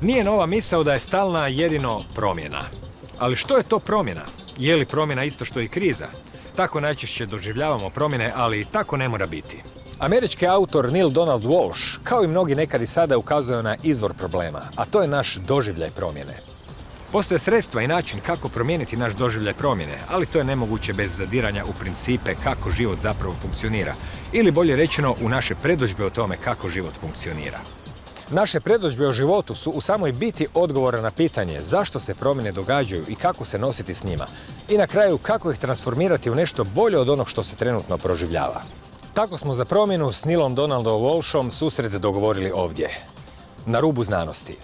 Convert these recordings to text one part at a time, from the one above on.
Nije nova misao da je stalna jedino promjena. Ali što je to promjena? Je li promjena isto što i kriza? Tako najčešće doživljavamo promjene, ali tako ne mora biti. Američki autor Neale Donald Walsch, kao i mnogi nekad i sada, ukazao na izvor problema, a to je naš doživljaj promjene. Postoje sredstva i način kako promijeniti naš doživljaj promjene, ali to je nemoguće bez zadiranja u principe kako život zapravo funkcionira, ili bolje rečeno u naše predodžbe o tome kako život funkcionira. Naše predodžbe o životu su u samoj biti odgovora na pitanje zašto se promjene događaju i kako se nositi s njima. I na kraju kako ih transformirati u nešto bolje od onog što se trenutno proživljava. Tako smo za promjenu s Nealeom Donaldom Walschom susret dogovorili ovdje, na rubu znanosti.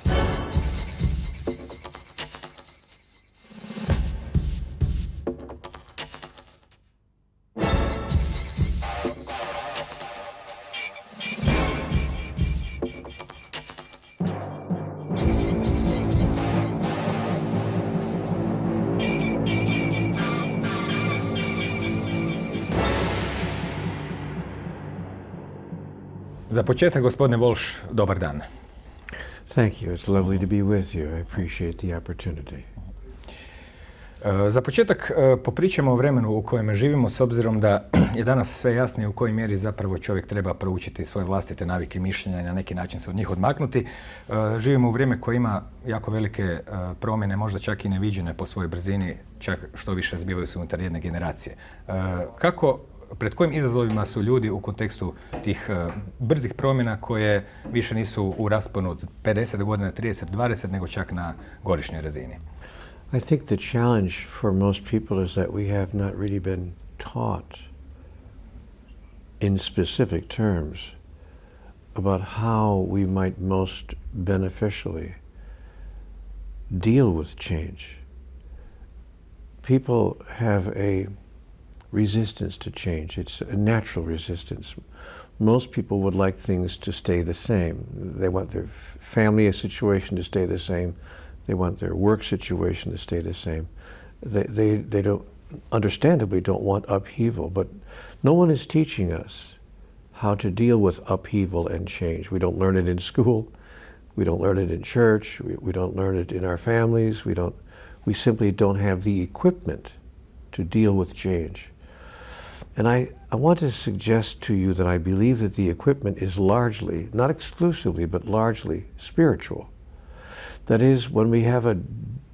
Za početak, gospodine Walsch, dobar dan. Thank you. It's lovely to be with you. I appreciate the opportunity. Za početak popričamo o vremenu u kojem živimo, s obzirom da je danas sve jasnije u kojoj mjeri zapravo čovjek treba proučiti svoje vlastite navike i mišljenja i na neki način se od njih odmaknuti. Živimo u vrijeme koje ima jako velike promjene, možda čak i neviđene po svojoj brzini, čak što više zbivaju se unutar jedne generacije. Pred kojim izazovima su ljudi u kontekstu tih brzih promjena koje više nisu u rasponu od 50 godina, 30, 20, nego čak na godišnjoj razini? I think the challenge for most people is that we have not really been taught in specific terms about how we might most beneficially deal with change. People have a resistance to change. It's a natural resistance. Most people would like things to stay the same. They want their family situation to stay the same. They want their work situation to stay the same. They don't, understandably don't want upheaval, but no one is teaching us how to deal with upheaval and change. We don't learn it in school. We don't learn it in church. We don't learn it in our families. We simply don't have the equipment to deal with change. And I want to suggest to you that I believe that the equipment is largely, not exclusively, but largely spiritual. That is, when we have a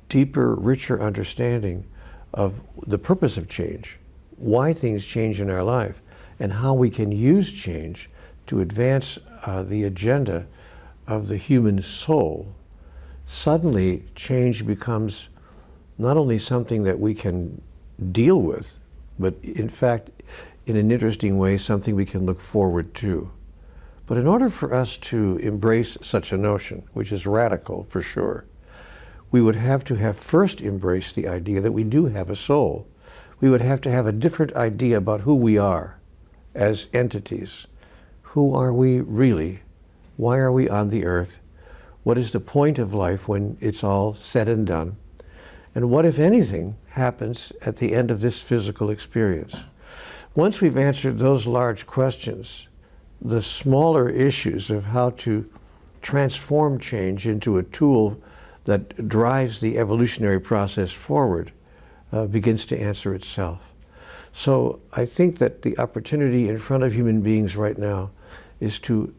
deeper, richer understanding of the purpose of change, why things change in our life, and how we can use change to advance the agenda of the human soul, suddenly change becomes not only something that we can deal with, but in fact, in an interesting way, something we can look forward to. But in order for us to embrace such a notion, which is radical for sure, we would have to have first embraced the idea that we do have a soul. We would have to have a different idea about who we are as entities. Who are we really? Why are we on the earth? What is the point of life when it's all said and done? And what, if anything, happens at the end of this physical experience? Once we've answered those large questions, the smaller issues of how to transform change into a tool that drives the evolutionary process forward begins to answer itself. So I think that the opportunity in front of human beings right now is to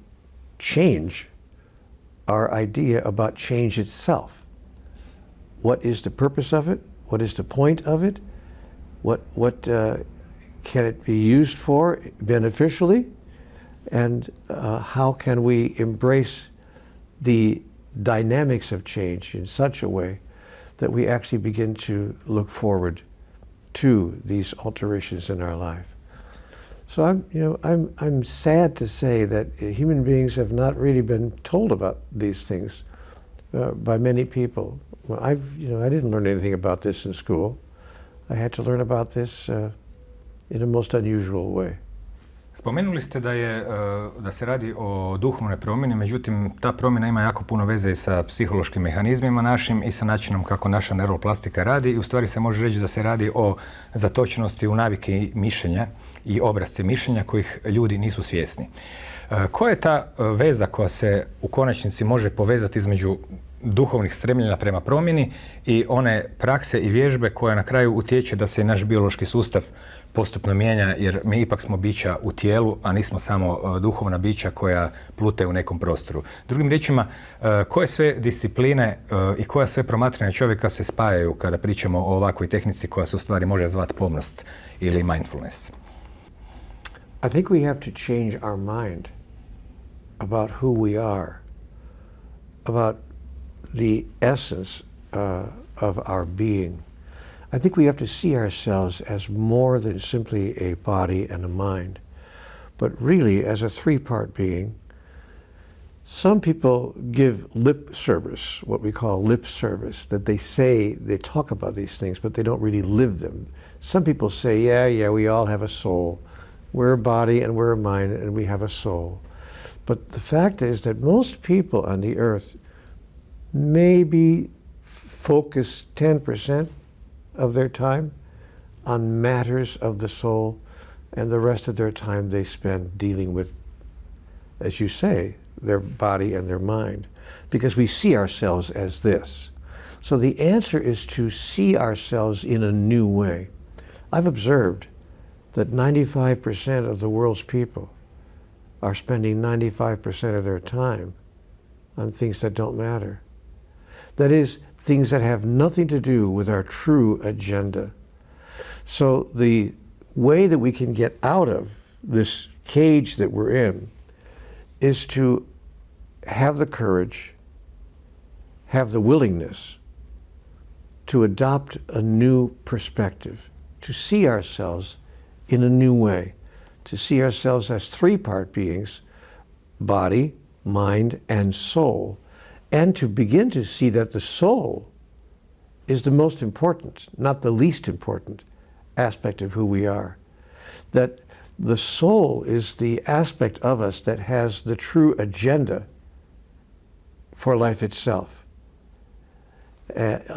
change our idea about change itself. What is the purpose of it? What is the point of it? What can it be used for beneficially? And how can we embrace the dynamics of change in such a way that we actually begin to look forward to these alterations in our life? So I'm sad to say that human beings have not really been told about these things by many people. Well, I didn't learn anything about this in school. I had to learn about this in a most unusual way. Spomenuli ste da se radi o duhovnoj promjeni, međutim ta promjena ima jako puno veze i sa psihološkim mehanizmima našim i sa načinom kako naša neuroplastika radi i u stvari se može reći da se radi o zatočenosti u navike i mišljenja i obrasce mišljenja kojih ljudi nisu svjesni. Koja je ta veza koja se u konačnici može povezati između duhovnih stremljenja prema promjeni i one prakse i vježbe koja na kraju utječe da se i naš biološki sustav postupno mijenja, jer mi ipak smo bića u tijelu, a nismo samo duhovna bića koja plute u nekom prostoru. Drugim riječima, koje sve discipline i koja sve promatranja čovjeka se spajaju kada pričamo o ovakvoj tehnici koja se u stvari može zvati pomnost ili mindfulness? I think we have to change our mind about who we are, about the essence of our being. I think we have to see ourselves as more than simply a body and a mind, but really as a three-part being. Some people give lip service, what we call lip service, that they talk about these things, but they don't really live them. Some people say, yeah, we all have a soul. We're a body and we're a mind and we have a soul. But the fact is that most people on the earth maybe focus 10% of their time on matters of the soul, and the rest of their time they spend dealing with, as you say, their body and their mind, because we see ourselves as this. So the answer is to see ourselves in a new way. I've observed that 95% of the world's people are spending 95% of their time on things that don't matter. That is, things that have nothing to do with our true agenda. So the way that we can get out of this cage that we're in is to have the courage, have the willingness to adopt a new perspective, to see ourselves in a new way, to see ourselves as three-part beings, body, mind, and soul, and to begin to see that the soul is the most important, not the least important, aspect of who we are. That the soul is the aspect of us that has the true agenda for life itself,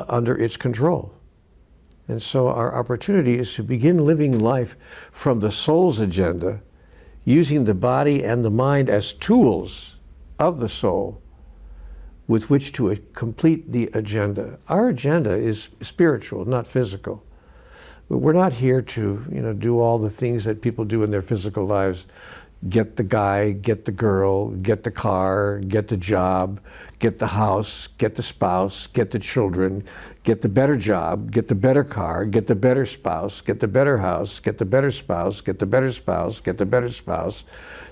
under its control. And so our opportunity is to begin living life from the soul's agenda, using the body and the mind as tools of the soul with which to complete the agenda. Our agenda is spiritual, not physical. But we're not here to, do all the things that people do in their physical lives. Get the guy, get the girl, get the car, get the job, get the house, get the spouse, get the children, get the better job, get the better car, get the better spouse, get the better house, get the better spouse, get the better spouse, get the better spouse,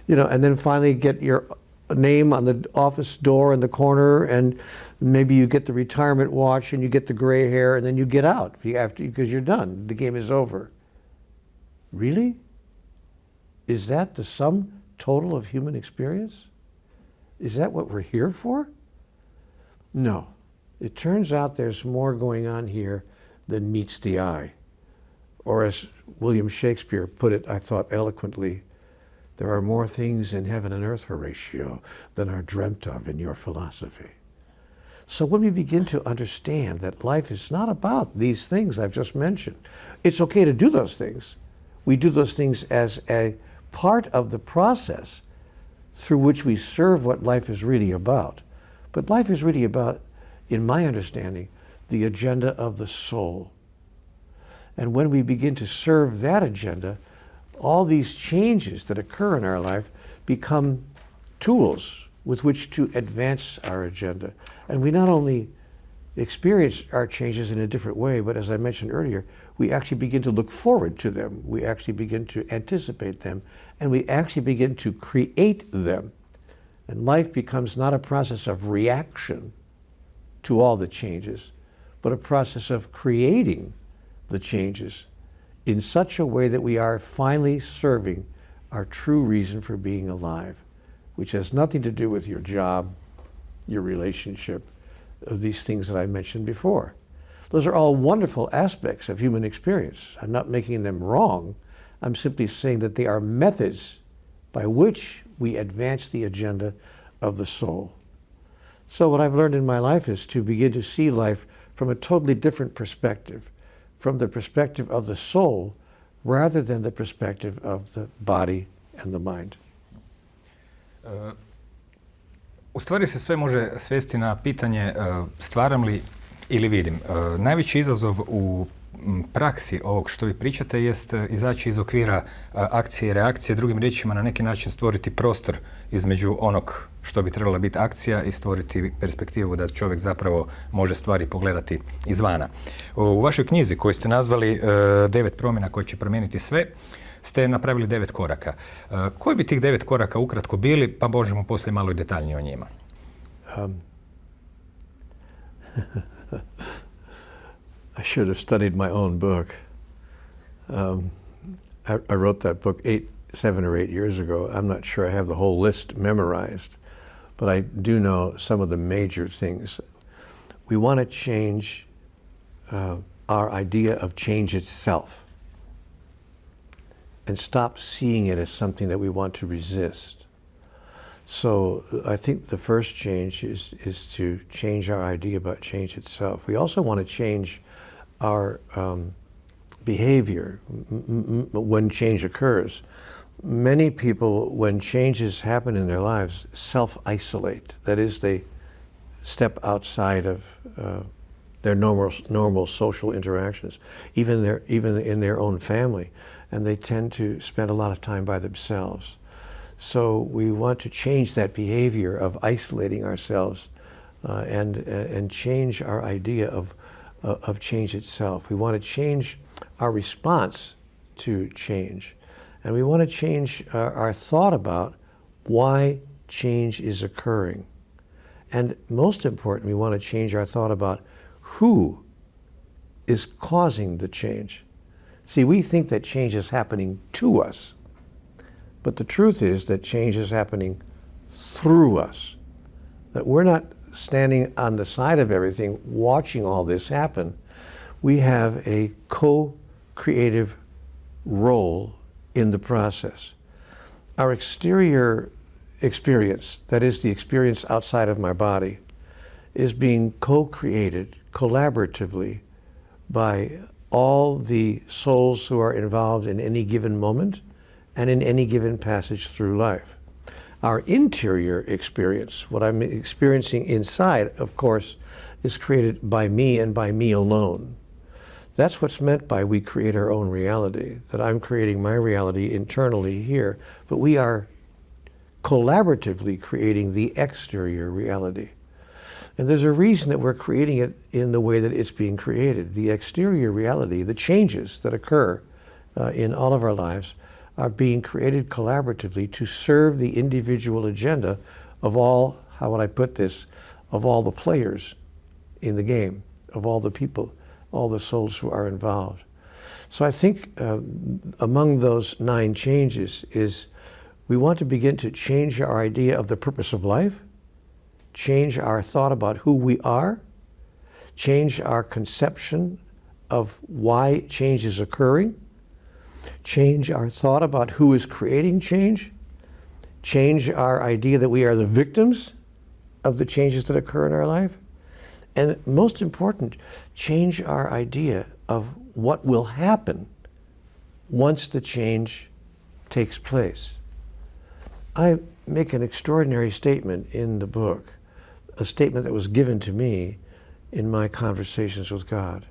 and then finally get your name on the office door in the corner, and maybe you get the retirement watch and you get the gray hair, and then you get out because you're done. The game is over. Really? Is that the sum total of human experience? Is that what we're here for? No. It turns out there's more going on here than meets the eye. Or as William Shakespeare put it, I thought eloquently, there are more things in heaven and earth, Horatio, than are dreamt of in your philosophy. So when we begin to understand that life is not about these things I've just mentioned, it's okay to do those things. We do those things as a part of the process through which we serve what life is really about. But life is really about, in my understanding, the agenda of the soul. And when we begin to serve that agenda, all these changes that occur in our life become tools with which to advance our agenda. And we not only experience our changes in a different way, but as I mentioned earlier, we actually begin to look forward to them. We actually begin to anticipate them, and we actually begin to create them. And life becomes not a process of reaction to all the changes, but a process of creating the changes in such a way that we are finally serving our true reason for being alive, which has nothing to do with your job, your relationship, of these things that I mentioned before. Those are all wonderful aspects of human experience. I'm not making them wrong. I'm simply saying that they are methods by which we advance the agenda of the soul. So what I've learned in my life is to begin to see life from a totally different perspective, from the perspective of the soul rather than the perspective of the body and the mind. U stvari se sve može svesti na pitanje stvaram li ili vidim. Najveći izazov u praksi ovog što vi pričate jest izaći iz okvira akcije i reakcije, drugim riječima na neki način stvoriti prostor između onog što bi trebala biti akcija i stvoriti perspektivu da čovjek zapravo može stvari pogledati izvana. U vašoj knjizi koju ste nazvali 9 promjena koje će promijeniti sve, ste napravili 9 koraka. Koji bi tih 9 koraka ukratko bili, pa možemo poslije malo i detaljnije o njima? I should have studied my own book. I wrote that book 7 or 8 years ago. I'm not sure I have the whole list memorized, but I do know some of the major things. We want to change our idea of change itself and stop seeing it as something that we want to resist. So I think the first change is to change our idea about change itself. We also want to change our behavior when change occurs. Many people, when changes happen in their lives, self-isolate. That is, they step outside of their normal social interactions, even in their own family, and they tend to spend a lot of time by themselves. So we want to change that behavior of isolating ourselves and change our idea of change itself. We want to change our response to change. And we want to change our thought about why change is occurring. And most important, we want to change our thought about who is causing the change. See, we think that change is happening to us, but the truth is that change is happening through us. That we're not standing on the side of everything, watching all this happen. We have a co-creative role in the process. Our exterior experience, that is the experience outside of my body, is being co-created collaboratively by all the souls who are involved in any given moment and in any given passage through life. Our interior experience, what I'm experiencing inside, of course, is created by me and by me alone. That's what's meant by we create our own reality, that I'm creating my reality internally here, but we are collaboratively creating the exterior reality. And there's a reason that we're creating it in the way that it's being created. The exterior reality, the changes that occur in all of our lives, are being created collaboratively to serve the individual agenda of all, how would I put this, of all the players in the game, of all the people, all the souls who are involved. So I think among those 9 changes is we want to begin to change our idea of the purpose of life, change our thought about who we are, change our conception of why change is occurring, change our thought about who is creating change, change our idea that we are the victims of the changes that occur in our life, and most important, change our idea of what will happen once the change takes place. I make an extraordinary statement in the book, a statement that was given to me in my conversations with God.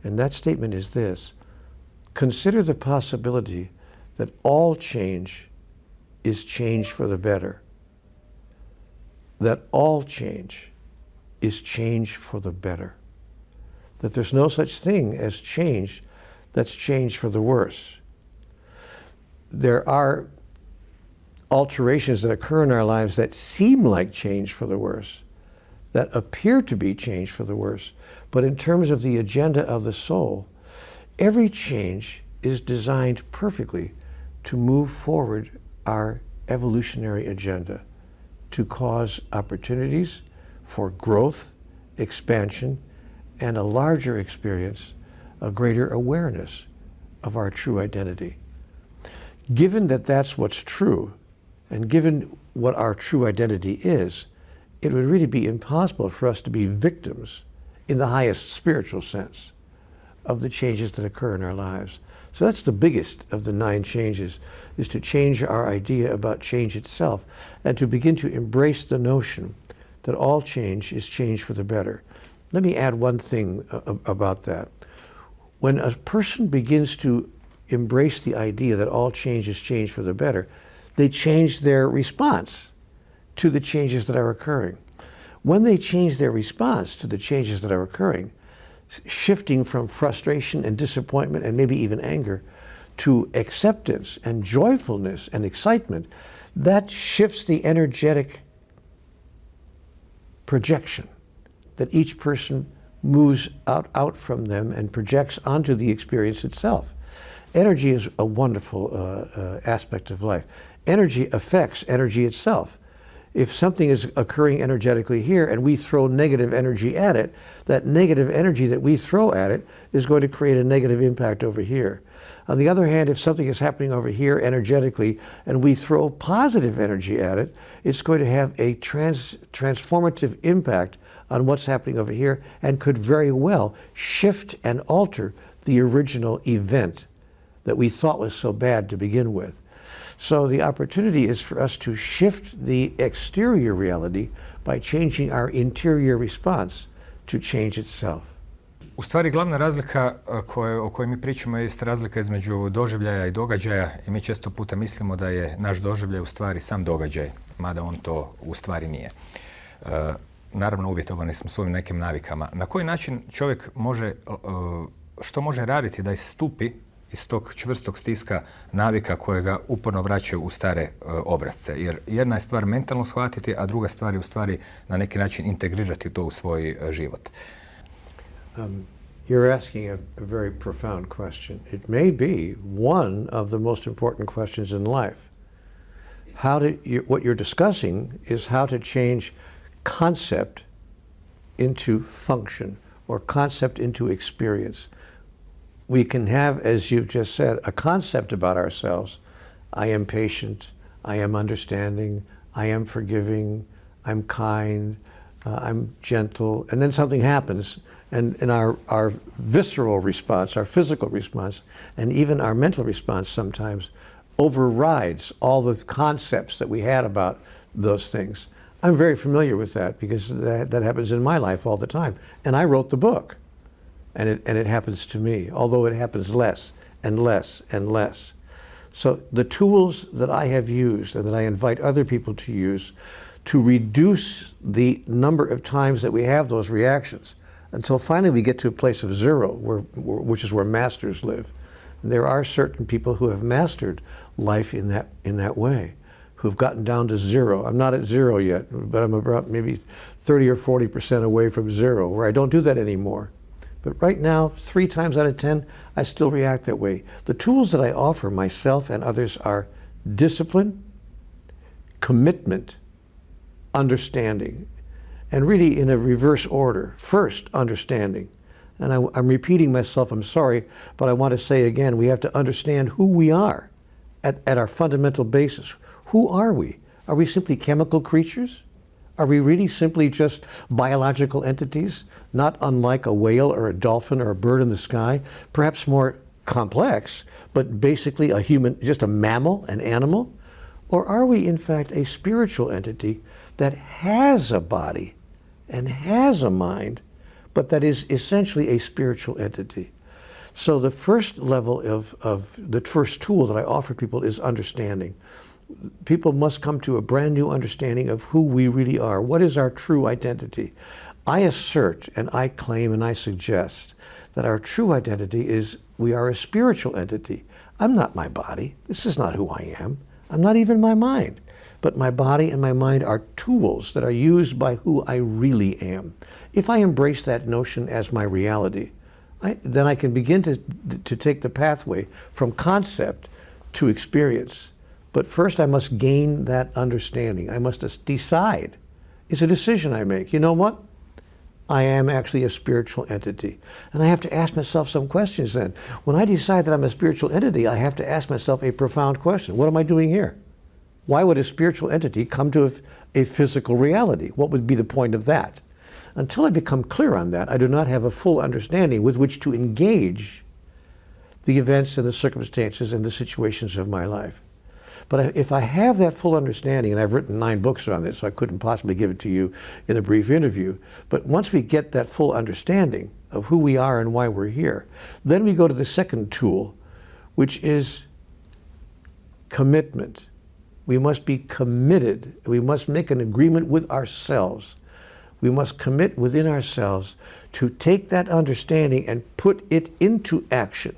And that statement is this: consider the possibility that all change is change for the better. That all change is change for the better. That there's no such thing as change that's change for the worse. There are alterations that occur in our lives that seem like change for the worse, that appear to be change for the worse, but in terms of the agenda of the soul, every change is designed perfectly to move forward our evolutionary agenda, to cause opportunities for growth, expansion, and a larger experience, a greater awareness of our true identity. Given that that's what's true, and given what our true identity is, it would really be impossible for us to be victims in the highest spiritual sense of the changes that occur in our lives. So that's the biggest of the 9 changes, is to change our idea about change itself and to begin to embrace the notion that all change is change for the better. Let me add one thing about that. When a person begins to embrace the idea that all change is change for the better, they change their response to the changes that are occurring. When they change their response to the changes that are occurring, shifting from frustration and disappointment and maybe even anger to acceptance and joyfulness and excitement, that shifts the energetic projection that each person moves out from them and projects onto the experience itself. Energy is a wonderful aspect of life. Energy affects energy itself. If something is occurring energetically here and we throw negative energy at it, that negative energy that we throw at it is going to create a negative impact over here. On the other hand, if something is happening over here energetically and we throw positive energy at it, it's going to have a transformative impact on what's happening over here and could very well shift and alter the original event that we thought was so bad to begin with. So the opportunity is for us to shift the exterior reality by changing our interior response to change itself. U stvari, glavna razlika o kojoj mi pričamo je razlika između doživljaja i događaja i mi često puta mislimo da je naš doživljaj u stvari sam događaj, mada on to u stvari nije. Naravno, uvjetovani smo svojim nekim navikama. Na koji način čovjek može, što može raditi da istupi iz tog čvrstog stiska navika koje ga uporno vraćaju u stare obrasce? Jer jedna je stvar mentalno shvatiti, a druga stvar je u stvari na neki način integrirati to u svoj život. You're asking a very profound question. It may be one of the most important questions in life. What you're discussing is how to change concept into function or concept into experience. We can have, as you've just said, a concept about ourselves. I am patient, I am understanding, I am forgiving, I'm kind, I'm gentle, and then something happens, and our visceral response, our physical response, and even our mental response sometimes overrides all the concepts that we had about those things. I'm very familiar with that because that happens in my life all the time. And I wrote the book. And it happens to me, although it happens less and less and less. So the tools that I have used and that I invite other people to use to reduce the number of times that we have those reactions until finally we get to a place of zero, which is where masters live. And there are certain people who have mastered life in that way, who've gotten down to zero. I'm not at zero yet, but I'm about maybe 30 or 40% away from zero, where I don't do that anymore. But right now, 3 times out of 10, I still react that way. The tools that I offer myself and others are discipline, commitment, understanding, and really in a reverse order. First, understanding. And I'm repeating myself, I'm sorry, but I want to say again, we have to understand who we are at our fundamental basis. Who are we? Are we simply chemical creatures? Are we really simply just biological entities, not unlike a whale or a dolphin or a bird in the sky, perhaps more complex, but basically a human, just a mammal, an animal? Or are we in fact a spiritual entity that has a body and has a mind, but that is essentially a spiritual entity? So the first level of the first tool that I offer people is understanding. People must come to a brand new understanding of who we really are. What is our true identity? I assert and I claim and I suggest that our true identity is we are a spiritual entity. I'm not my body. This is not who I am. I'm not even my mind. But my body and my mind are tools that are used by who I really am. If I embrace that notion as my reality, then I can begin to take the pathway from concept to experience. But first I must gain that understanding. I must decide. It's a decision I make. You know what? I am actually a spiritual entity. And I have to ask myself some questions then. When I decide that I'm a spiritual entity, I have to ask myself a profound question. What am I doing here? Why would a spiritual entity come to a physical reality? What would be the point of that? Until I become clear on that, I do not have a full understanding with which to engage the events and the circumstances and the situations of my life. But if I have that full understanding, and I've written 9 books on this, so I couldn't possibly give it to you in a brief interview, but once we get that full understanding of who we are and why we're here, then we go to the second tool, which is commitment. We must be committed. We must make an agreement with ourselves. We must commit within ourselves to take that understanding and put it into action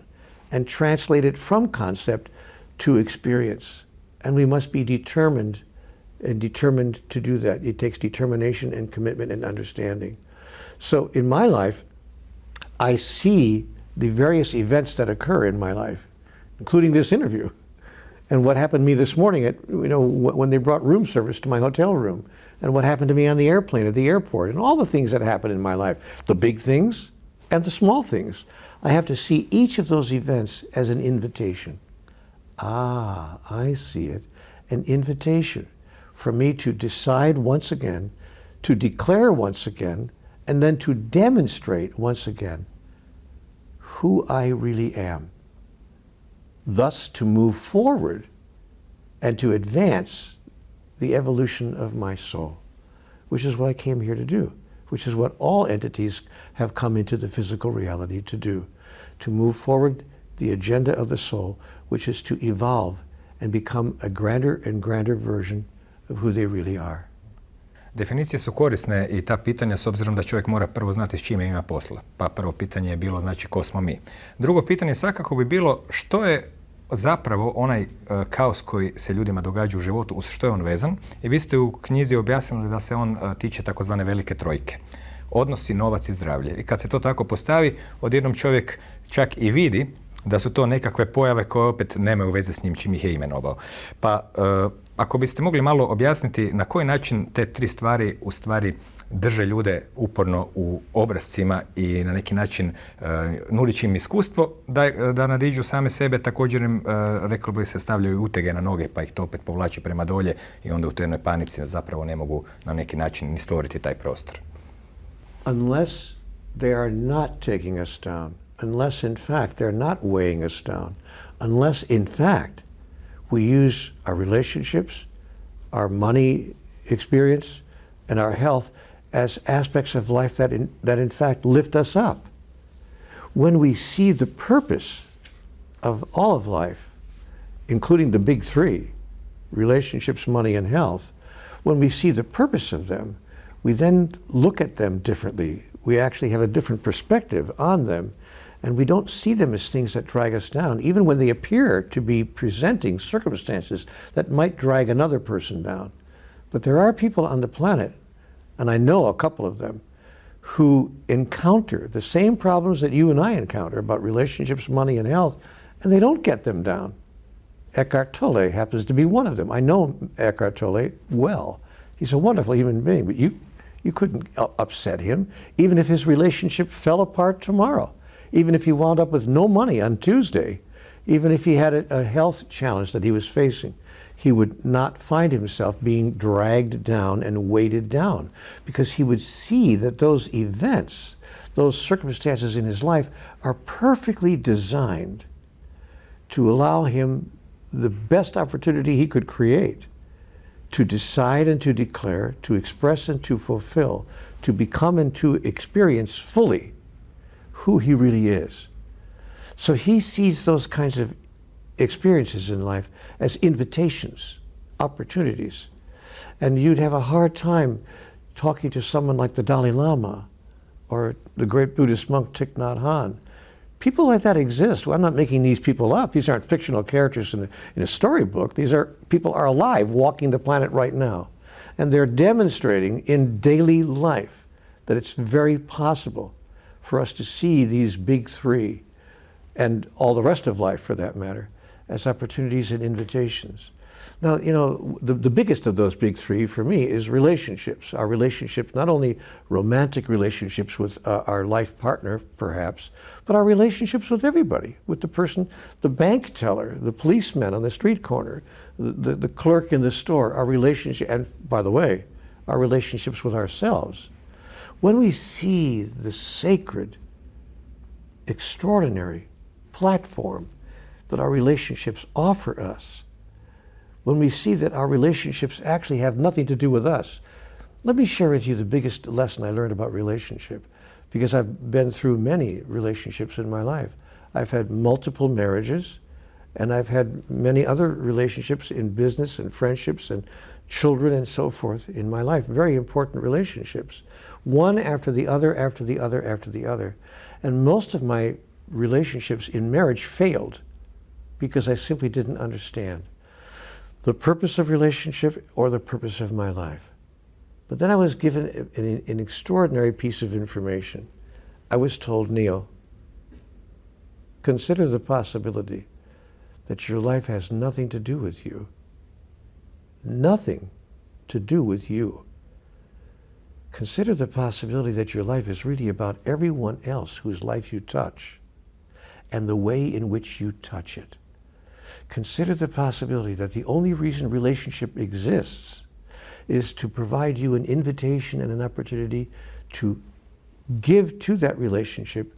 and translate it from concept to experience. And we must be determined to do that. It takes determination and commitment and understanding. So in my life, I see the various events that occur in my life, including this interview, and what happened to me this morning when they brought room service to my hotel room, and what happened to me on the airplane at the airport, and all the things that happen in my life, the big things and the small things. I have to see each of those events as an invitation. Ah, I see it, an invitation for me to decide once again, to declare once again, and then to demonstrate once again who I really am. Thus to move forward and to advance the evolution of my soul, which is what I came here to do, which is what all entities have come into the physical reality to do, to move forward the agenda of the soul, which is to evolve and become a grander and grander version of who they really are. Definicije su korisne i ta pitanja s obzirom da čovjek mora prvo znati s čime ima posla. Pa prvo pitanje je bilo znači ko smo mi. Drugo pitanje svakako bi bilo što je zapravo onaj kaos koji se ljudima događa u životu, uz što je on vezan. I vi ste u knjizi objasnili da se on tiče takozvane velike trojke. Odnosi, novac i zdravlje. I kad se to tako postavi, odjednom čovjek čak i vidi da su to nekakve pojave koje opet nemaju veze s njim čim ih je imenovao. Pa ako biste mogli malo objasniti na koji način te 3 stvari u stvari drže ljude uporno u obrascima i na neki način nudići im iskustvo da nadiđu same sebe, također im, reklo bi se, stavljaju utege na noge pa ih to opet povlači prema dolje i onda u toj jednoj panici zapravo ne mogu na neki način ni stvoriti taj prostor. Unless they are not taking us down, unless in fact they're not weighing us down, unless in fact we use our relationships, our money experience, and our health as aspects of life that in fact lift us up. When we see the purpose of all of life, including the big 3, relationships, money, and health, when we see the purpose of them, we then look at them differently. We actually have a different perspective on them, and we don't see them as things that drag us down, even when they appear to be presenting circumstances that might drag another person down. But there are people on the planet, and I know a couple of them, who encounter the same problems that you and I encounter about relationships, money, and health, and they don't get them down. Eckhart Tolle happens to be one of them. I know Eckhart Tolle well. He's a wonderful human being, but you couldn't upset him, even if his relationship fell apart tomorrow, even if he wound up with no money on Tuesday, even if he had a health challenge that he was facing. He would not find himself being dragged down and weighted down, because he would see that those events, those circumstances in his life are perfectly designed to allow him the best opportunity he could create to decide and to declare, to express and to fulfill, to become and to experience fully who he really is. So he sees those kinds of experiences in life as invitations, opportunities. And you'd have a hard time talking to someone like the Dalai Lama or the great Buddhist monk Thich Nhat Hanh. People like that exist. Well, I'm not making these people up. These aren't fictional characters in a storybook. People are alive walking the planet right now. And they're demonstrating in daily life that it's very possible for us to see these big 3, and all the rest of life for that matter, as opportunities and invitations. Now, the biggest of those big 3 for me is relationships. Our relationships, not only romantic relationships with our life partner, perhaps, but our relationships with everybody, with the person, the bank teller, the policeman on the street corner, the clerk in the store, our relationship, and by the way, our relationships with ourselves. When we see the sacred, extraordinary platform that our relationships offer us, when we see that our relationships actually have nothing to do with us. Let me share with you the biggest lesson I learned about relationship, because I've been through many relationships in my life. I've had multiple marriages, and I've had many other relationships in business and friendships and children and so forth in my life. Very important relationships. One after the other, after the other, after the other. And most of my relationships in marriage failed because I simply didn't understand the purpose of relationship or the purpose of my life. But then I was given an extraordinary piece of information. I was told, Neale, consider the possibility that your life has nothing to do with you. Nothing to do with you. Consider the possibility that your life is really about everyone else whose life you touch and the way in which you touch it. Consider the possibility that the only reason relationship exists is to provide you an invitation and an opportunity to give to that relationship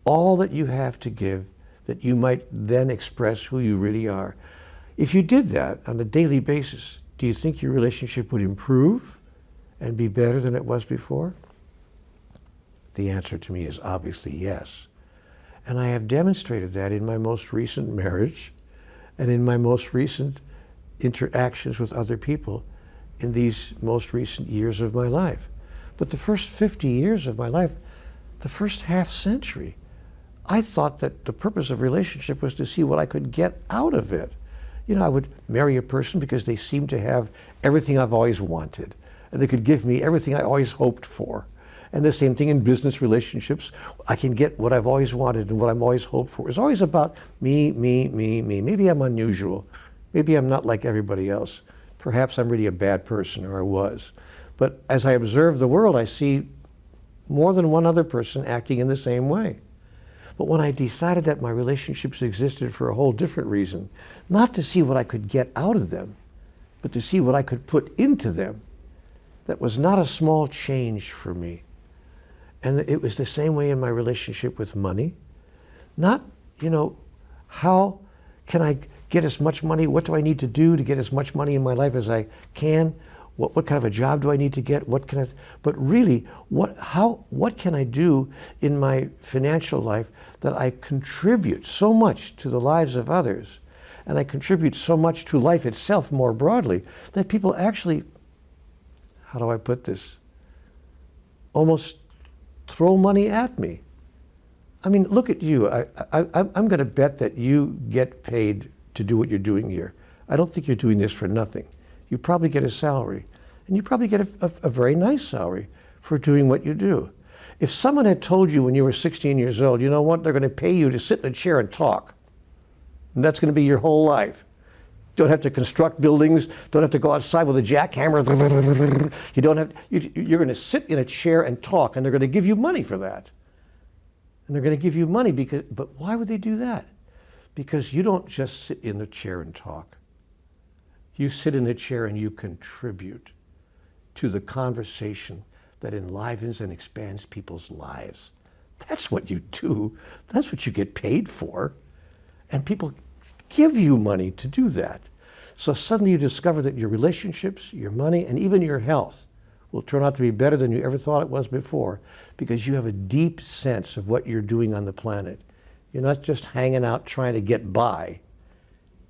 all that you have to give, that you might then express who you really are. If you did that on a daily basis, do you think your relationship would improve and be better than it was before? The answer to me is obviously yes. And I have demonstrated that in my most recent marriage and in my most recent interactions with other people in these most recent years of my life. But the first 50 years of my life, the first half century, I thought that the purpose of relationship was to see what I could get out of it. You know, I would marry a person because they seemed to have everything I've always wanted, and they could give me everything I always hoped for. And the same thing in business relationships. I can get what I've always wanted and what I'm always hoped for. It's always about me, me, me, me. Maybe I'm unusual. Maybe I'm not like everybody else. Perhaps I'm really a bad person, or I was. But as I observe the world, I see more than one other person acting in the same way. But when I decided that my relationships existed for a whole different reason, not to see what I could get out of them, but to see what I could put into them, that was not a small change for me. And it was the same way in my relationship with money. Not, you know, how can I get as much money? What do I need to do to get as much money in my life as I can? What kind of a job do I need to get? But really, what can I do in my financial life that I contribute so much to the lives of others, and I contribute so much to life itself more broadly, that people actually, how do I put this, almost throw money at me. I mean, look at you. I'm going to bet that you get paid to do what you're doing here. I don't think you're doing this for nothing. You probably get a salary, and you probably get a very nice salary for doing what you do. If someone had told you when you were 16 years old, you know what, they're going to pay you to sit in a chair and talk, and that's going to be your whole life. Don't have to construct buildings, don't have to go outside with a jackhammer. You're going to sit in a chair and talk, and they're going to give you money for that. And they're going to give you money but why would they do that? Because you don't just sit in the chair and talk. You sit in a chair and you contribute to the conversation that enlivens and expands people's lives. That's what you do. That's what you get paid for. And people give you money to do that. So suddenly you discover that your relationships, your money, and even your health will turn out to be better than you ever thought it was before, because you have a deep sense of what you're doing on the planet. You're not just hanging out trying to get by.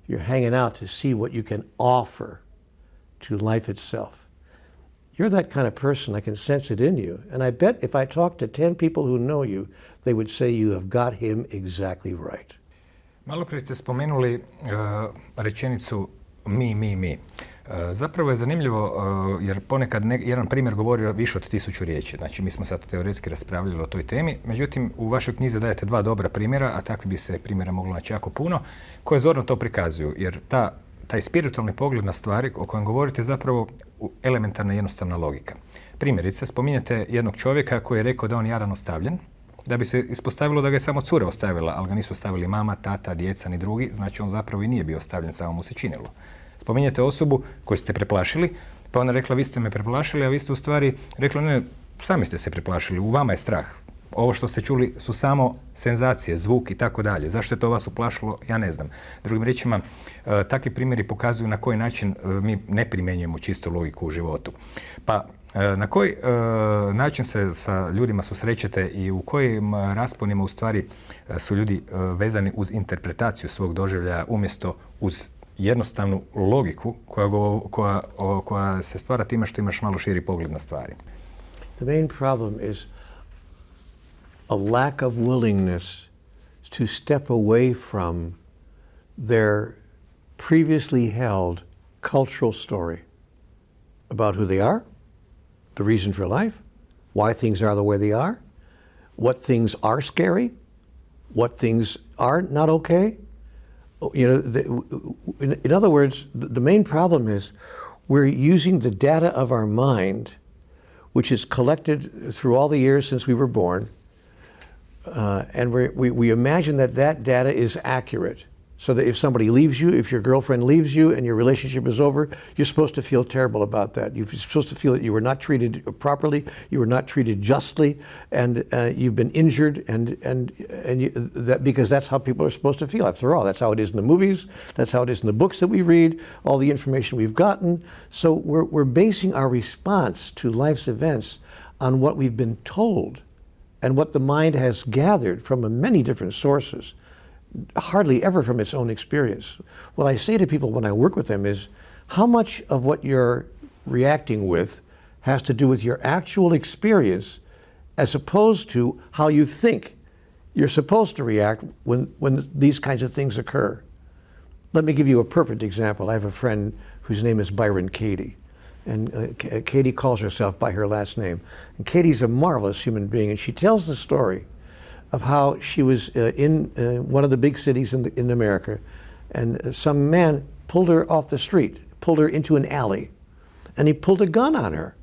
You're hanging out to see what you can offer to life itself. You're that kind of person. I can sense it in you. And I bet if I talked to 10 people who know you, they would say you have got him exactly right. Malo prije ste spomenuli rečenicu mi. Zapravo je zanimljivo jer ponekad jedan primjer govori više od 1000 riječi. Znači mi smo sad teoretski raspravljali o toj temi. Međutim, u vašoj knjizi dajete 2 dobra primjera, a takvi bi se primjera moglo naći jako puno, koje zorno to prikazuju. Jer taj spiritualni pogled na stvari o kojem govorite je zapravo elementarna jednostavna logika. Primjerice, spominjete jednog čovjeka koji je rekao da on jadan ostavljen, da bi se ispostavilo da ga je samo cura ostavila, ali ga nisu ostavili mama, tata, djeca ni drugi, znači on zapravo i nije bio ostavljen, samo mu se činilo. Spominjete osobu koju ste preplašili, pa ona rekla vi ste me preplašili, a vi ste u stvari rekli ne, sami ste se preplašili, u vama je strah. Ovo što ste čuli su samo senzacije, zvuk i tako dalje. Zašto je to vas uplašilo, ja ne znam. Drugim riječima, takvi primjeri pokazuju na koji način mi ne primjenjujemo čistu logiku u životu. Pa na koji način se sa ljudima susrećete i u kojim rasponima u stvari su ljudi vezani uz interpretaciju svog doživljaja umjesto uz jednostavnu logiku koja se stvara time što imaš malo širi pogled na stvari? The main problem is a lack of willingness to step away from their previously held cultural story about who they are, the reason for life, why things are the way they are, what things are scary, what things are not okay. You know, in other words, the main problem is we're using the data of our mind, which is collected through all the years since we were born, and we imagine that that data is accurate. So that if somebody leaves you, if your girlfriend leaves you and your relationship is over, you're supposed to feel terrible about that. You're supposed to feel that you were not treated properly, you were not treated justly, and you've been injured, that because that's how people are supposed to feel. After all, that's how it is in the movies, that's how it is in the books that we read, all the information we've gotten. So we're basing our response to life's events on what we've been told and what the mind has gathered from many different sources, hardly ever from its own experience. What I say to people when I work with them is, how much of what you're reacting with has to do with your actual experience as opposed to how you think you're supposed to react when these kinds of things occur? Let me give you a perfect example. I have a friend whose name is Byron Katie. And Katie calls herself by her last name. And Katie's a marvelous human being, and she tells the story of how she was in one of the big cities in America, and some man pulled her off the street, pulled her into an alley, and he pulled a gun on her.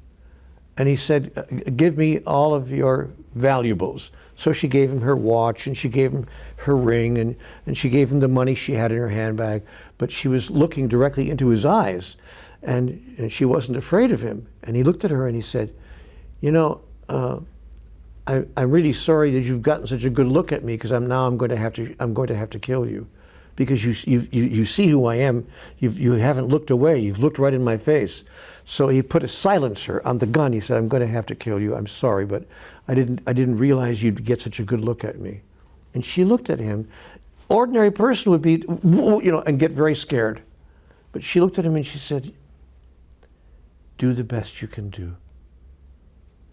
And he said, give me all of your valuables. So she gave him her watch, and she gave him her ring, and she gave him the money she had in her handbag, but she was looking directly into his eyes, and she wasn't afraid of him. And he looked at her and he said, you know, I'm really sorry that you've gotten such a good look at me, because I'm going to have to kill you, because you see who I am. You haven't looked away. You've looked right in my face. So he put a silencer on the gun. He said, I'm going to have to kill you. I'm sorry, but I didn't realize you'd get such a good look at me. And she looked at him. Ordinary person would be, you know, and get very scared. But she looked at him and she said, do the best you can do.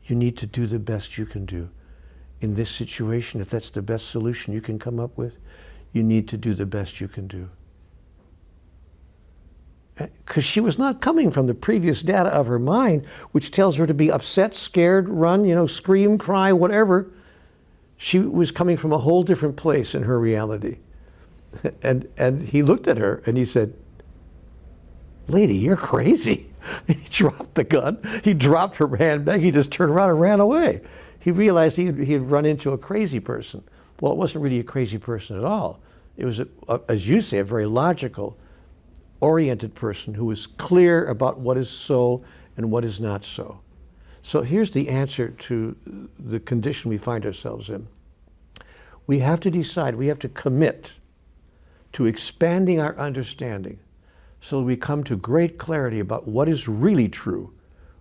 You need to do the best you can do. In this situation, if that's the best solution you can come up with, you need to do the best you can do. Because she was not coming from the previous data of her mind, which tells her to be upset, scared, run, you know, scream, cry, whatever. She was coming from a whole different place in her reality. And he looked at her and he said, lady, you're crazy. He dropped the gun, he dropped her handbag, he just turned around and ran away. He realized he had run into a crazy person. Well, it wasn't really a crazy person at all. It was, as you say, a very logical, oriented person who was clear about what is so and what is not so. So here's the answer to the condition we find ourselves in. We have to decide, we have to commit to expanding our understanding, so we come to great clarity about what is really true,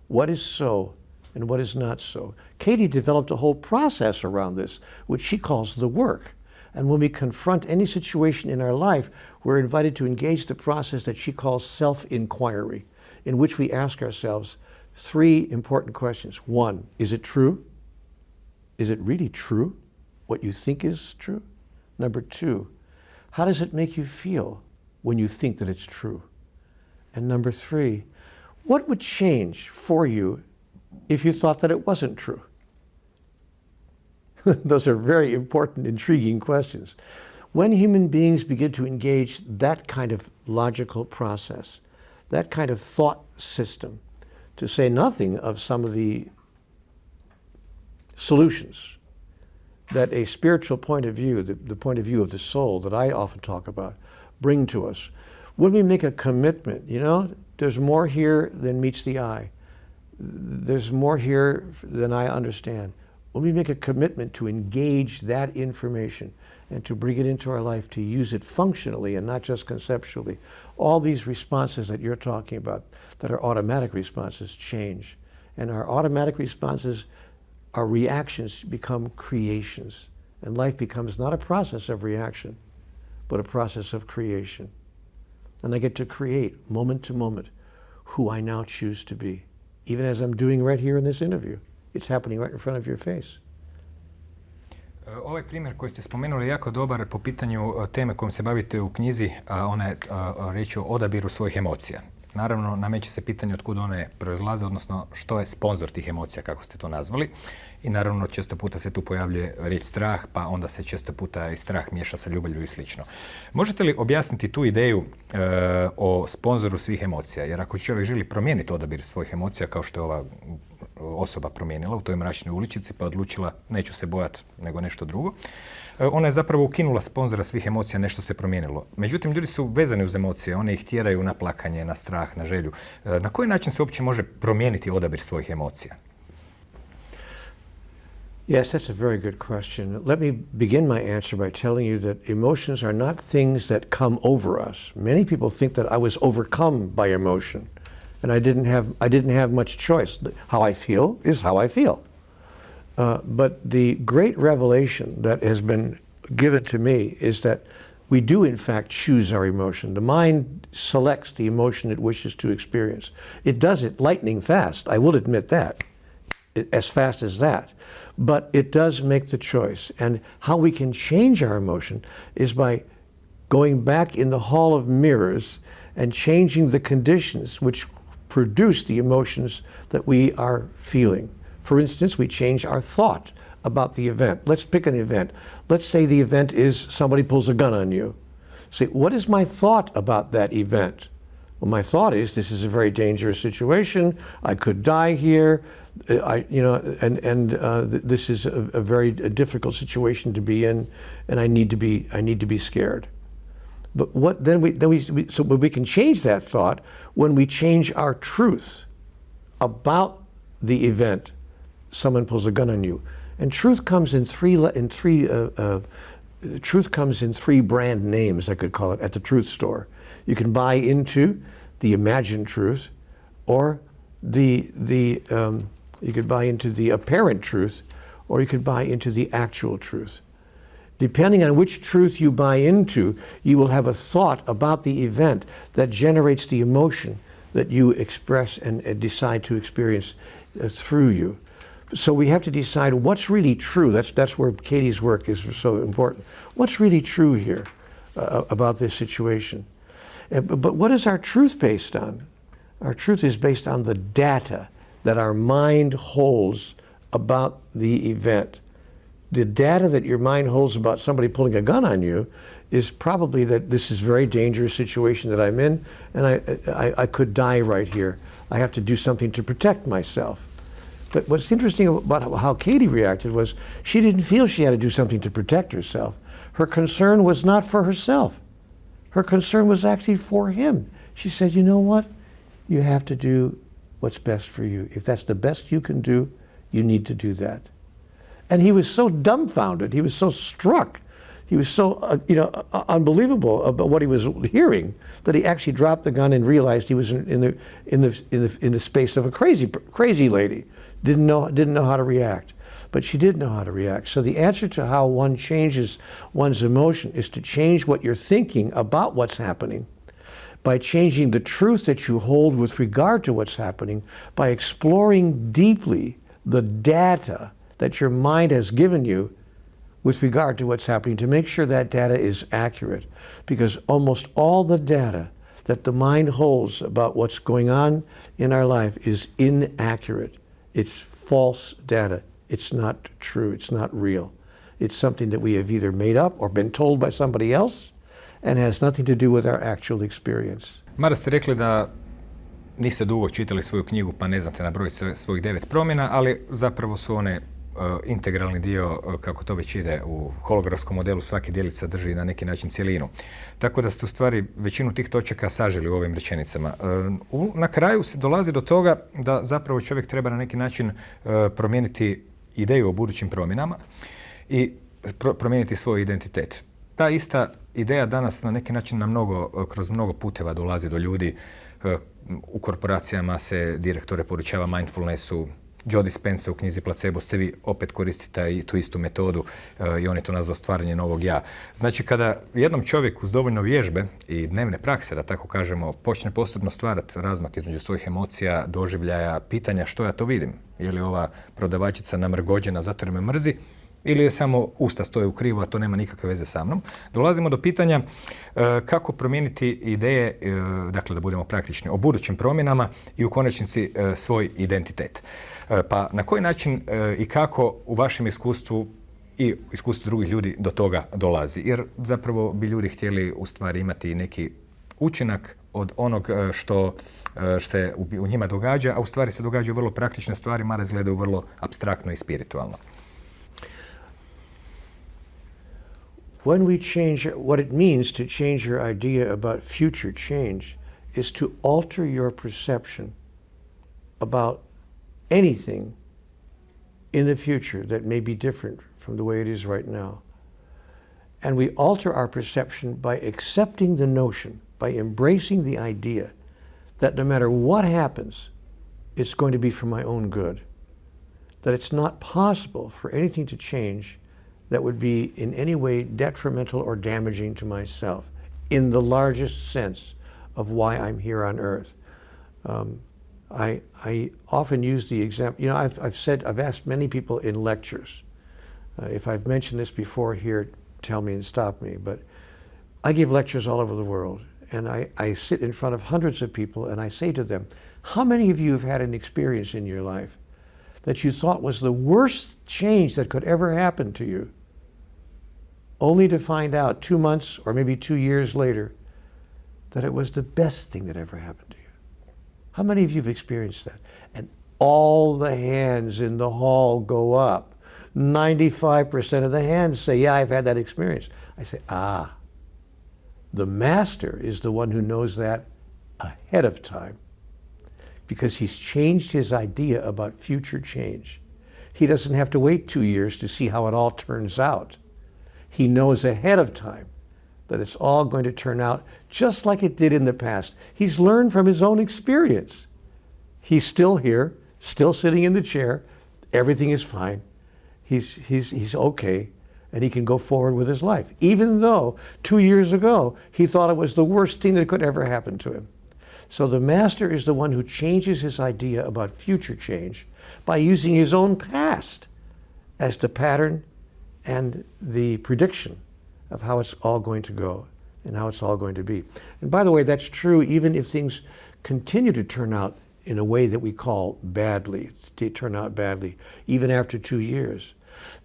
what is so, and what is not so. Katie developed a whole process around this, which she calls the work. And when we confront any situation in our life, we're invited to engage the process that she calls self-inquiry, in which we ask ourselves three important questions. One, is it true? Is it really true? What you think is true? Number two, how does it make you feel when you think that it's true? And number three, what would change for you if you thought that it wasn't true? Those are very important, intriguing questions. When human beings begin to engage that kind of logical process, that kind of thought system, to say nothing of some of the solutions that a spiritual point of view, the point of view of the soul that I often talk about, bring to us, when we make a commitment, you know, there's more here than meets the eye. There's more here than I understand. when we make a commitment to engage that information and to bring it into our life, to use it functionally and not just conceptually, all these responses that you're talking about that are automatic responses change. And our automatic responses, our reactions become creations. And life becomes not a process of reaction, but a process of creation. And I get to create, moment to moment, who I now choose to be. Even as I'm doing right here in this interview. It's happening right in front of your face. Ovaj primjer koji ste spomenuli je jako dobar po pitanju teme kojom se bavite u knjizi, a ona je riječ o odabiru svojih emocija. Naravno, nameće se pitanje od kuda one proizlaze, odnosno što je sponzor tih emocija, kako ste to nazvali. I naravno, često puta se tu pojavljuje riječ strah, pa onda se često puta i strah miješa sa ljubavlju i slično. Možete li objasniti tu ideju o sponzoru svih emocija? Jer ako čovjek želi promijeniti odabir svojih emocija, kao što je ova osoba promijenila u toj mračnoj uličici, pa odlučila neću se bojati nego nešto drugo, ona je zapravo ukinula sponzora svih emocija, nešto se promijenilo. Međutim, ljudi su vezani uz emocije, one ih tjeraju na plakanje, na strah, na želju. Na koji način se uopće može promijeniti odabir svojih emocija? Yes, that's a very good question. Let me begin my answer by telling you that emotions are not things that come over us. Many people think that I was overcome by emotion, and I didn't have much choice. How I feel is how I feel. But the great revelation that has been given to me is that we do in fact choose our emotion. The mind selects the emotion it wishes to experience. It does it lightning fast, I will admit that, as fast as that. But it does make the choice. And how we can change our emotion is by going back in the hall of mirrors and changing the conditions which produce the emotions that we are feeling. For instance, we change our thought about the event. Let's pick an event. Let's say the event is somebody pulls a gun on you. Say, what is my thought about that event? Well, my thought is this is a very dangerous situation. I could die here. This is a very difficult situation to be in, and I need to be scared. But we can change that thought when we change our truth about the event. Someone pulls a gun on you, and truth comes in three brand names, I could call it, at the truth store. You can buy into the imagined truth, or you could buy into the apparent truth, or you could buy into the actual truth. Depending on which truth you buy into, you will have a thought about the event that generates the emotion that you express and decide to experience through you. So we have to decide what's really true. That's where Katie's work is so important. What's really true here about this situation? But what is our truth based on? Our truth is based on the data that our mind holds about the event. The data that your mind holds about somebody pulling a gun on you is probably that this is a very dangerous situation that I'm in, and I could die right here. I have to do something to protect myself. But what's interesting about how Katie reacted was she didn't feel she had to do something to protect herself. Her concern was not for herself. Her concern was actually for him. She said, you know what? You have to do what's best for you. If that's the best you can do, you need to do that. And he was so dumbfounded. He was so struck. He was so unbelievable about what he was hearing that he actually dropped the gun and realized he was in the space of a crazy lady. Didn't know how to react. But she did know how to react. So the answer to how one changes one's emotion is to change what you're thinking about what's happening, by changing the truth that you hold with regard to what's happening, by exploring deeply the data that your mind has given you with regard to what's happening, to make sure that data is accurate. Because almost all the data that the mind holds about what's going on in our life is inaccurate. It's false data. It's not true. It's not real. It's something that we have either made up or been told by somebody else, and has nothing to do with our actual experience. Mada ste rekli da niste dugo čitali svoju knjigu pa ne znate nabrojiti svojih 9 promjena, ali zapravo su one integralni dio, kako to već ide u holografskom modelu, svaki dijelić sadrži na neki način cjelinu. Tako da ste u stvari većinu tih točaka saželi u ovim rečenicama. Na kraju se dolazi do toga da zapravo čovjek treba na neki način promijeniti ideju o budućim promjenama i promijeniti svoj identitet. Ta ista ideja danas na neki način kroz mnogo puteva dolazi do ljudi. U korporacijama se direktore poručava mindfulnessu. Joe Dispenza u knjizi Placebo ste vi opet koristite i tu istu metodu i on je to nazvao stvaranje novog ja. Znači kada jednom čovjeku uz dovoljno vježbe i dnevne prakse, da tako kažemo, počne postupno stvarati razmak između svojih emocija, doživljaja, pitanja što ja to vidim. Je li ova prodavačica namrgođena zato jer me mrzi ili je samo usta stoje u krivu, a to nema nikakve veze sa mnom. Dolazimo do pitanja kako promijeniti ideje, dakle da budemo praktični, o budućim promjenama i u konačnici svoj identitet. Pa na koji način i kako u vašem iskustvu i iskustvu drugih ljudi do toga dolazi? Jer zapravo bi ljudi htjeli u stvari imati neki učinak od onog što se u njima događa, a u stvari se događaju vrlo praktične stvari, mada izgledaju vrlo apstraktno i spiritualno. When we change, what it means to change your idea about future change is to alter your perception about anything in the future that may be different from the way it is right now. And we alter our perception by accepting the notion, by embracing the idea that no matter what happens, it's going to be for my own good. That it's not possible for anything to change that would be in any way detrimental or damaging to myself, in the largest sense of why I'm here on earth. I often use the example, I've asked many people in lectures, if I've mentioned this before here, tell me and stop me, but I give lectures all over the world, and I sit in front of hundreds of people and I say to them, how many of you have had an experience in your life that you thought was the worst change that could ever happen to you, only to find out 2 months or maybe 2 years later that it was the best thing that ever happened to you? How many of you have experienced that? And all the hands in the hall go up. 95% of the hands say, yeah, I've had that experience. I say, the master is the one who knows that ahead of time, because he's changed his idea about future change. He doesn't have to wait 2 years to see how it all turns out. He knows ahead of time that it's all going to turn out just like it did in the past. He's learned from his own experience. He's still here, still sitting in the chair. Everything is fine. He's okay, and he can go forward with his life, even though 2 years ago he thought it was the worst thing that could ever happen to him. So the master is the one who changes his idea about future change by using his own past as the pattern and the prediction of how it's all going to go and how it's all going to be. And by the way, that's true even if things continue to turn out in a way that we call badly, they turn out badly, even after 2 years.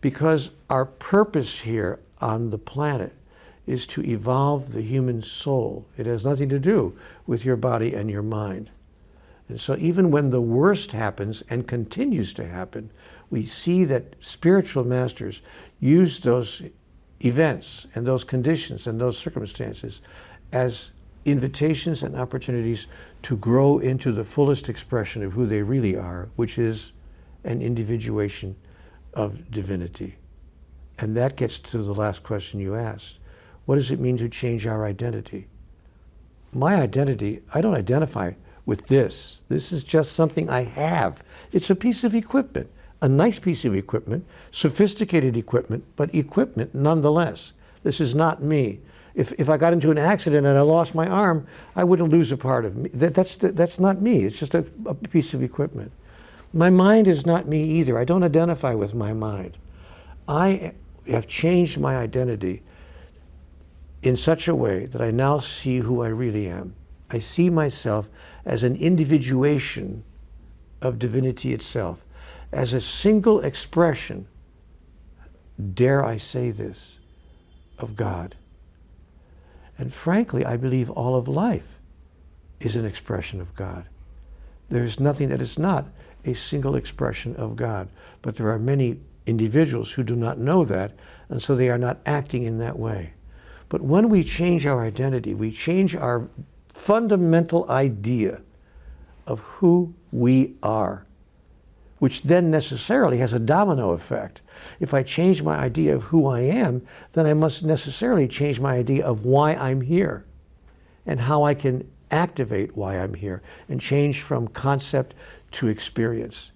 Because our purpose here on the planet is to evolve the human soul. It has nothing to do with your body and your mind. And so even when the worst happens and continues to happen, we see that spiritual masters use those events and those conditions and those circumstances as invitations and opportunities to grow into the fullest expression of who they really are, which is an individuation of divinity. And that gets to the last question you asked. What does it mean to change our identity? My identity, I don't identify with this. This is just something I have. It's a piece of equipment, a nice piece of equipment, sophisticated equipment, but equipment nonetheless. This is not me. If I got into an accident and I lost my arm, I wouldn't lose a part of me. That's not me. It's just a piece of equipment. My mind is not me either. I don't identify with my mind. I have changed my identity in such a way that I now see who I really am. I see myself as an individuation of divinity itself, as a single expression, dare I say this, of God. And frankly, I believe all of life is an expression of God. There's nothing that is not a single expression of God. But there are many individuals who do not know that, and so they are not acting in that way. But when we change our identity, we change our fundamental idea of who we are. which then necessarily has a domino effect. If I change my idea of who I am, then I must necessarily change my idea of why I'm here and how I can activate why I'm here and change from concept to experience.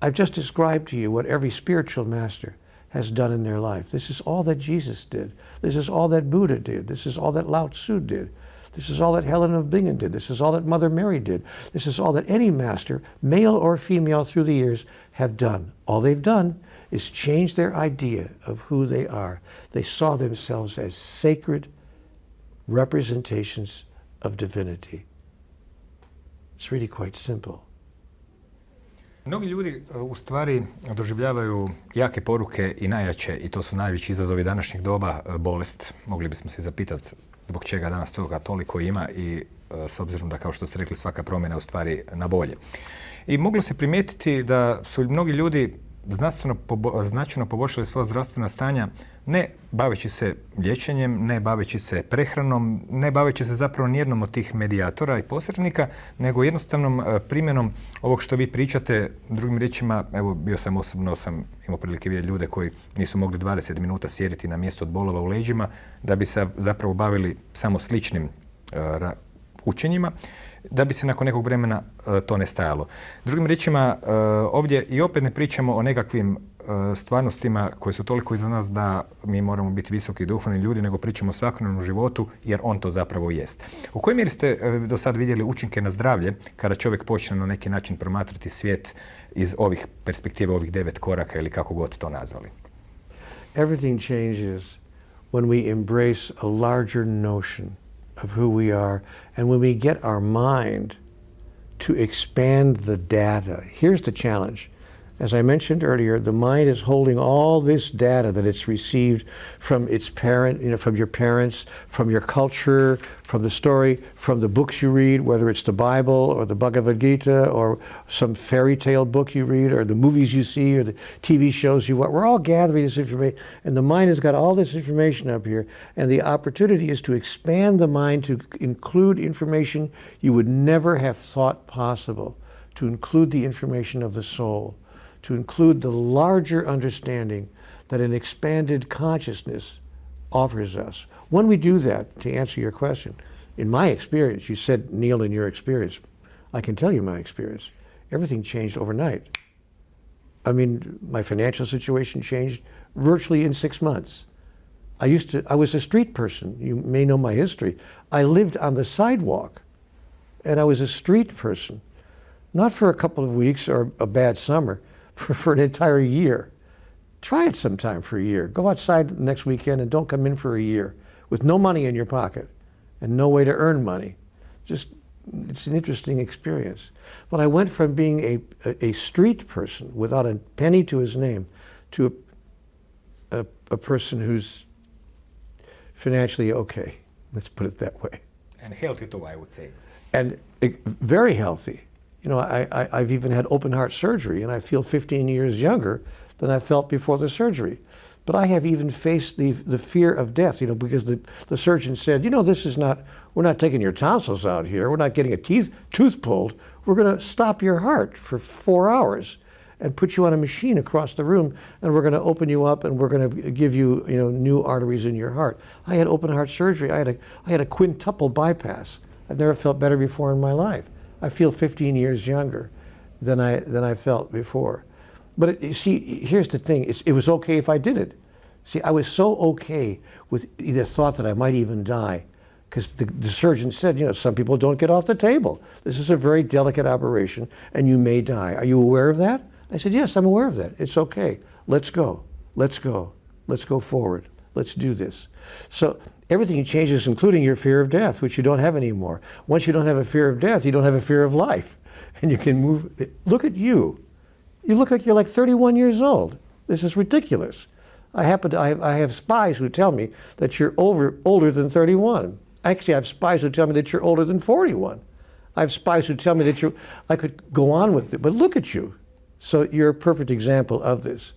I've just described to you what every spiritual master has done in their life. This is all that Jesus did. This is all that Buddha did. This is all that Lao Tzu did. This is all that Helen of Bingen did. This is all that Mother Mary did. This is all that any master, male or female through the years, have done. All they've done is change their idea of who they are. They saw themselves as sacred representations of divinity. It's really quite simple. Mnogi ljudi u stvari doživljavaju jake poruke i najjače, i to su najveći izazovi današnjeg doba, bolest. Mogli bismo se zapitati zbog čega danas toga toliko ima i s obzirom da, kao što ste rekli, svaka promjena u stvari na bolje. I moglo se primijetiti da su mnogi ljudi značajno poboljšali svoja zdravstvena stanja, ne baveći se liječenjem, ne baveći se prehranom, ne baveći se zapravo nijednom od tih medijatora i posrednika, nego jednostavnom primjenom ovog što vi pričate. Drugim riječima, evo, bio sam osobno, imao prilike vidjeti ljude koji nisu mogli 20 minuta sjediti na mjesto od bolova u leđima da bi se zapravo bavili samo sličnim učenjima, da bi se nakon nekog vremena to nestajalo. Drugim riječima, ovdje i opet ne pričamo o nekakvim stvarnostima koje su toliko iza nas da mi moramo biti visoki duhovni ljudi, nego pričamo o svakodnevnom životu, jer on to zapravo jest. U kojoj mjeri ste do sad vidjeli učinke na zdravlje kada čovjek počne na neki način promatrati svijet iz ovih perspektive, ovih 9 koraka ili kako god to nazvali? Everything changes when we embrace a larger notion of who we are, and when we get our mind to expand the data. Here's the challenge. As I mentioned earlier, the mind is holding all this data that it's received from its parent, from your parents, from your culture, from the story, from the books you read, whether it's the Bible or the Bhagavad Gita or some fairy tale book you read or the movies you see or the TV shows you watch. We're all gathering this information, and the mind has got all this information up here, and the opportunity is to expand the mind to include information you would never have thought possible, to include the information of the soul, to include the larger understanding that an expanded consciousness offers us. When we do that, to answer your question, in my experience, you said, Neale, in your experience, I can tell you my experience. Everything changed overnight. I mean, my financial situation changed virtually in 6 months. I was a street person. You may know my history. I lived on the sidewalk, and I was a street person, not for a couple of weeks or a bad summer, for an entire year. Try it sometime for a year. Go outside next weekend and don't come in for a year with no money in your pocket and no way to earn money. It's an interesting experience. But I went from being a street person without a penny to his name to a person who's financially okay. Let's put it that way. And healthy too, I would say. And very healthy. You know, I've even had open heart surgery, and I feel 15 years younger than I felt before the surgery. But I have even faced the fear of death, you know, because the surgeon said, you know, we're not taking your tonsils out here. We're not getting a tooth pulled. We're going to stop your heart for 4 hours and put you on a machine across the room, and we're going to open you up, and we're going to give you, you know, new arteries in your heart. I had open heart surgery. I had a quintuple bypass. I've never felt better before in my life. I feel 15 years younger than I felt before. But you see, here's the thing. It was okay if I did it. See, I was so okay with the thought that I might even die, because the surgeon said, you know, some people don't get off the table. This is a very delicate operation, and you may die. Are you aware of that? I said, yes, I'm aware of that. It's okay. Let's go. Let's go. Let's go forward. Let's do this. So everything changes, including your fear of death, which you don't have anymore. Once you don't have a fear of death, you don't have a fear of life. And you can move. Look at you. You look like you're like 31 years old. This is ridiculous. I have spies who tell me that you're older than 31. Actually, I have spies who tell me that you're older than 41. I have spies who tell me that I could go on with it, but look at you. So you're a perfect example of this.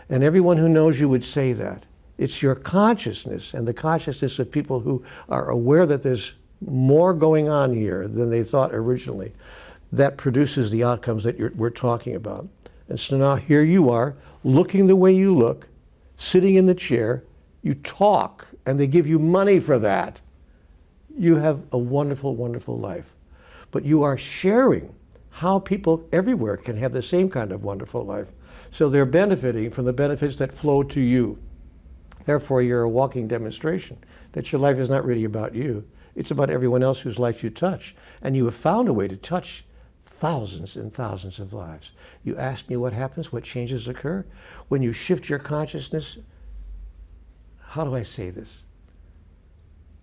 And everyone who knows you would say that. It's your consciousness and the consciousness of people who are aware that there's more going on here than they thought originally that produces the outcomes that we're talking about. And so now here you are, looking the way you look, sitting in the chair, you talk, and they give you money for that. You have a wonderful, wonderful life. But you are sharing how people everywhere can have the same kind of wonderful life. So they're benefiting from the benefits that flow to you. Therefore, you're a walking demonstration that your life is not really about you. It's about everyone else whose life you touch. And you have found a way to touch thousands and thousands of lives. You ask me what happens, what changes occur? When you shift your consciousness, how do I say this?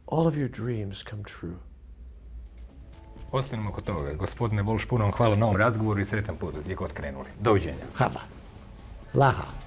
All of your dreams come true. Ostanemo kod toga. Gospodine Walsch, puno vam hvala na ovom razgovoru i sretan put gdje god krenuli. Doviđenja. Hvala. Laha.